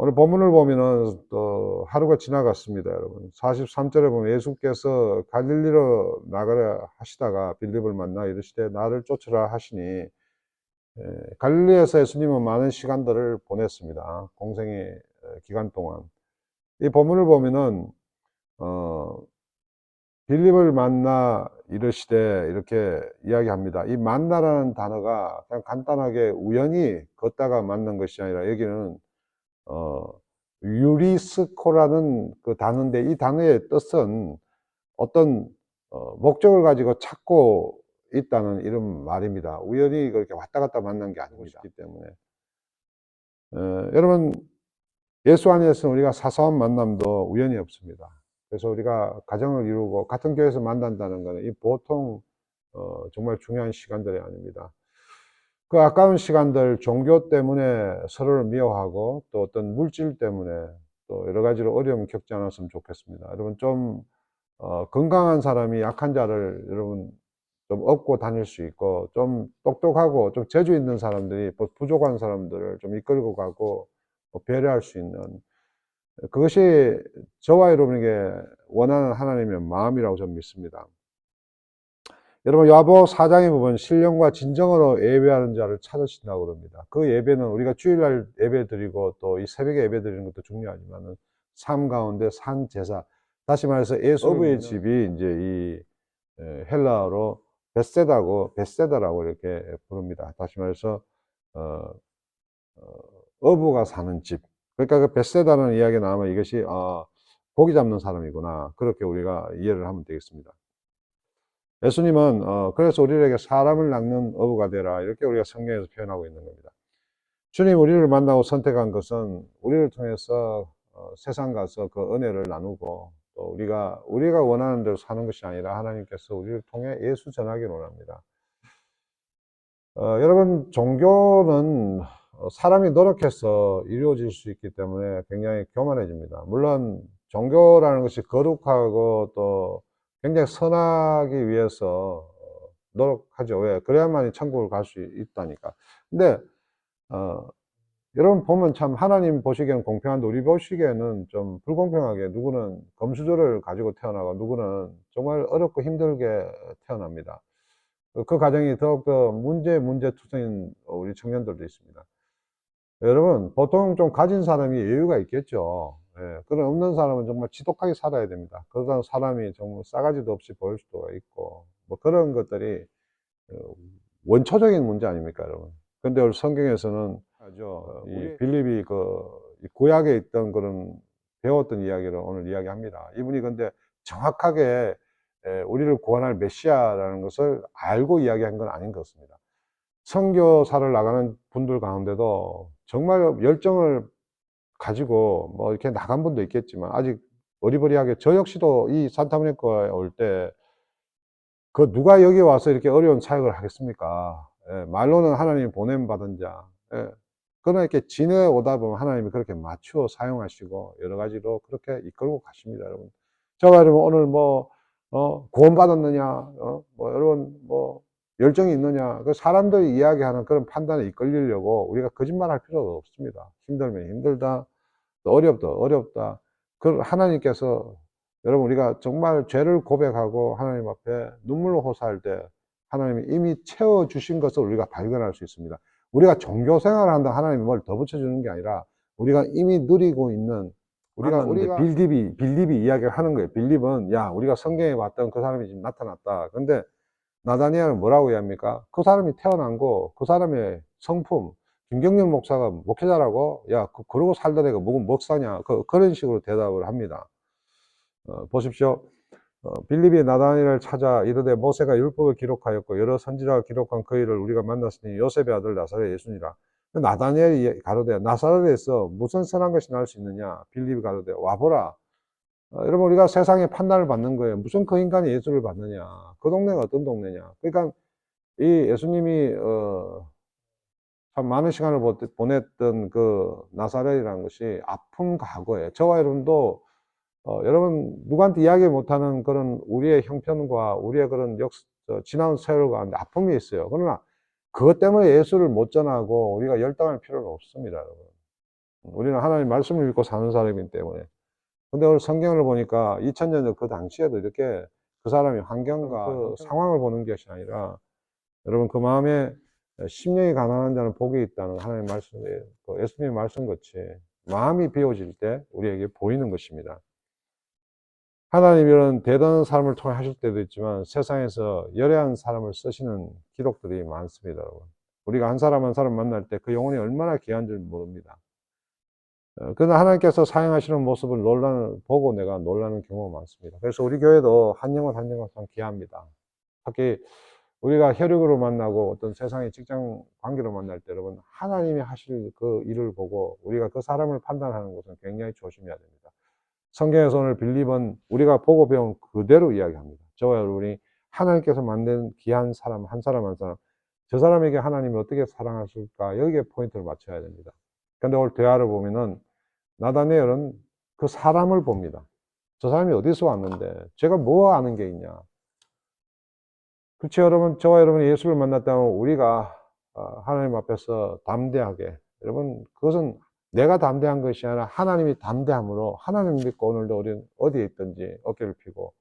오늘 본문을 보면은 또 하루가 지나갔습니다, 여러분. 43절에 보면 예수께서 갈릴리로 나가려 하시다가 빌립을 만나 이르시되 나를 쫓으라 하시니, 갈릴리에서 예수님은 많은 시간들을 보냈습니다. 공생의 기간 동안. 이 본문을 보면은 어, 빌립을 만나 이르시되 이렇게 이야기합니다. 이 만나라는 단어가 그냥 간단하게 우연히 걷다가 만난 것이 아니라 여기는 어, 유리스코라는 그 단어인데, 이 단어의 뜻은 어떤 목적을 가지고 찾고 있다는 이런 말입니다. 우연히 그렇게 왔다 갔다 만난 게 아닙니다. 그렇기 때문에 여러분, 예수 안에서는 우리가 사소한 만남도 우연히 없습니다. 그래서 우리가 가정을 이루고 같은 교회에서 만난다는 것은 이 보통 정말 중요한 시간들이 아닙니다. 그 아까운 시간들, 종교 때문에 서로를 미워하고 또 어떤 물질 때문에 또 여러 가지로 어려움 겪지 않았으면 좋겠습니다. 여러분, 좀 건강한 사람이 약한 자를 여러분 좀 업고 다닐 수 있고, 좀 똑똑하고 좀 재주 있는 사람들이 부족한 사람들을 좀 이끌고 가고 배려할 수 있는, 그것이 저와 여러분에게 원하는 하나님의 마음이라고 저는 믿습니다. 여러분, 야복 4장에 보면 신령과 진정으로 예배하는 자를 찾으신다고 그럽니다. 그 예배는 우리가 주일날 예배 드리고 또 이 새벽에 예배 드리는 것도 중요하지만은 삶 가운데 산 제사, 다시 말해서 어부의 집이 이제 이 헬라어로 베세다라고 이렇게 부릅니다. 다시 말해서 어, 어부가 사는 집. 그러니까 그 베세다라는 이야기가 나오면 이것이 고기 잡는 사람이구나, 그렇게 우리가 이해를 하면 되겠습니다. 예수님은 그래서 우리에게 사람을 낚는 어부가 되라, 이렇게 우리가 성경에서 표현하고 있는 겁니다. 주님 우리를 만나고 선택한 것은 우리를 통해서 세상 가서 그 은혜를 나누고 또 우리가 원하는 대로 사는 것이 아니라 하나님께서 우리를 통해 예수 전하기를 원합니다. 여러분, 종교는 사람이 노력해서 이루어질 수 있기 때문에 굉장히 교만해집니다. 물론 종교라는 것이 거룩하고 또 굉장히 선하기 위해서 노력하죠. 왜? 그래야만이 천국을 갈 수 있다니까. 근데 여러분 보면 참 하나님 보시기에는 공평한데 우리 보시기에는 좀 불공평하게, 누구는 금수저를 가지고 태어나고 누구는 정말 어렵고 힘들게 태어납니다. 그 가정이 더욱더 문제투성인 우리 청년들도 있습니다. 여러분, 보통 좀 가진 사람이 여유가 있겠죠. 예, 그런 없는 사람은 정말 지독하게 살아야 됩니다. 그러다 사람이 정말 싸가지도 없이 보일 수도 있고, 뭐 그런 것들이 어, 원초적인 문제 아닙니까, 여러분? 근데 우리 성경에서는 이 빌립이 이 구약에 있던 그런 배웠던 이야기를 오늘 이야기합니다. 이분이 근데 정확하게 우리를 구원할 메시아라는 것을 알고 이야기한 건 아닌 것 같습니다. 선교사를 나가는 분들 가운데도 정말 열정을 가지고 뭐 이렇게 나간 분도 있겠지만 아직 어리버리하게, 저 역시도 이 산타모니카에 올 때 누가 여기 와서 이렇게 어려운 사역을 하겠습니까? 예, 말로는 하나님이 보냄받은 자. 예. 그러나 이렇게 지내오다 보면 하나님이 그렇게 맞추어 사용하시고 여러 가지로 그렇게 이끌고 가십니다, 여러분. 저와 여러분, 오늘 구원받았느냐, 여러분, 열정이 있느냐, 그 사람들이 이야기하는 그런 판단에 이끌리려고 우리가 거짓말 할 필요가 없습니다. 힘들면 힘들다, 또 어렵다. 그 하나님께서, 여러분, 우리가 정말 죄를 고백하고 하나님 앞에 눈물로 호소할 때 하나님이 이미 채워주신 것을 우리가 발견할 수 있습니다. 우리가 종교 생활을 한다 하나님이 뭘 더 붙여주는 게 아니라 우리가 이미 누리고 있는, 우리가 빌립이 이야기를 하는 거예요. 빌립은, 야, 우리가 성경에 봤던 그 사람이 지금 나타났다. 근데 나다니엘은 뭐라고 이야기합니까? 그 사람이 태어난 거, 그 사람의 성품, 김경렬 목사가 목회자라고? 야, 그러고 살던 애가 뭐고 목사냐? 그런 식으로 대답을 합니다. 보십시오. 빌립이 나다니엘을 찾아 이르되 모세가 율법을 기록하였고 여러 선지자가 기록한 그 일을 우리가 만났으니 요셉의 아들 나사렛 예수니라. 나다니엘이 가로되 나사렛에서 무슨 선한 것이 나올 수 있느냐? 빌립이 가로되 와보라. 여러분, 우리가 세상에 판단을 받는 거예요. 무슨 그 인간이 예수를 받느냐? 그 동네가 어떤 동네냐? 그러니까 이 예수님이 참 많은 시간을 보냈던 그 나사렛이라는 것이 아픈 과거예요. 저와 여러분도 여러분 누구한테 이야기 못하는 그런 우리의 형편과 우리의 그런 지나온 세월 가운데 아픔이 있어요. 그러나 그것 때문에 예수를 못 전하고 우리가 열당할 필요는 없습니다, 여러분. 우리는 하나님 말씀을 믿고 사는 사람이기 때문에. 근데 오늘 성경을 보니까 2000년 전 그 당시에도 이렇게 그 사람의 환경과 그 상황을 보는 것이 아니라 여러분 그 마음에 심령이 가난한 자는 복이 있다는 하나님의 말씀에 그 예수님의 말씀같이 마음이 비워질 때 우리에게 보이는 것입니다. 하나님이 이런 대단한 사람을 통해 하실 때도 있지만 세상에서 열애한 사람을 쓰시는 기록들이 많습니다, 여러분. 우리가 한 사람 한 사람 만날 때 그 영혼이 얼마나 귀한 줄 모릅니다. 그러나 하나님께서 사용하시는 모습을 보고 내가 놀라는 경우가 많습니다. 그래서 우리 교회도 한 영혼 한 영혼 참 귀합니다. 특히 우리가 혈육으로 만나고 어떤 세상의 직장 관계로 만날 때 여러분 하나님이 하실 그 일을 보고 우리가 그 사람을 판단하는 것은 굉장히 조심해야 됩니다. 성경에서 오늘 빌립은 우리가 보고 배운 그대로 이야기합니다. 저와 여러분이 하나님께서 만든 귀한 사람 한 사람 한 사람 저 사람에게 하나님이 어떻게 사랑하실까 여기에 포인트를 맞춰야 됩니다. 그런데 오늘 대화를 보면은 나다니엘은 그 사람을 봅니다. 저 사람이 어디서 왔는데 제가 뭐 아는 게 있냐. 그렇죠 여러분. 저와 여러분이 예수를 만났다면 우리가 하나님 앞에서 담대하게 여러분 그것은 내가 담대한 것이 아니라 하나님이 담대함으로 하나님 믿고 오늘도 우리는 어디에 있든지 어깨를 펴고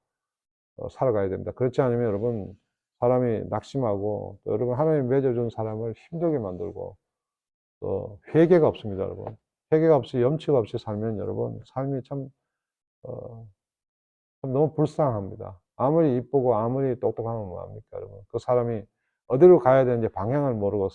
살아가야 됩니다. 그렇지 않으면 여러분 사람이 낙심하고 또 여러분 하나님 맺어준 사람을 힘들게 만들고 또 회개가 없습니다 여러분. 회개가 없이 염치가 없이 살면 여러분 삶이 참 참 너무 불쌍합니다. 아무리 이쁘고 아무리 똑똑하면 뭐합니까 여러분. 그 사람이 어디로 가야 되는지 방향을 모르고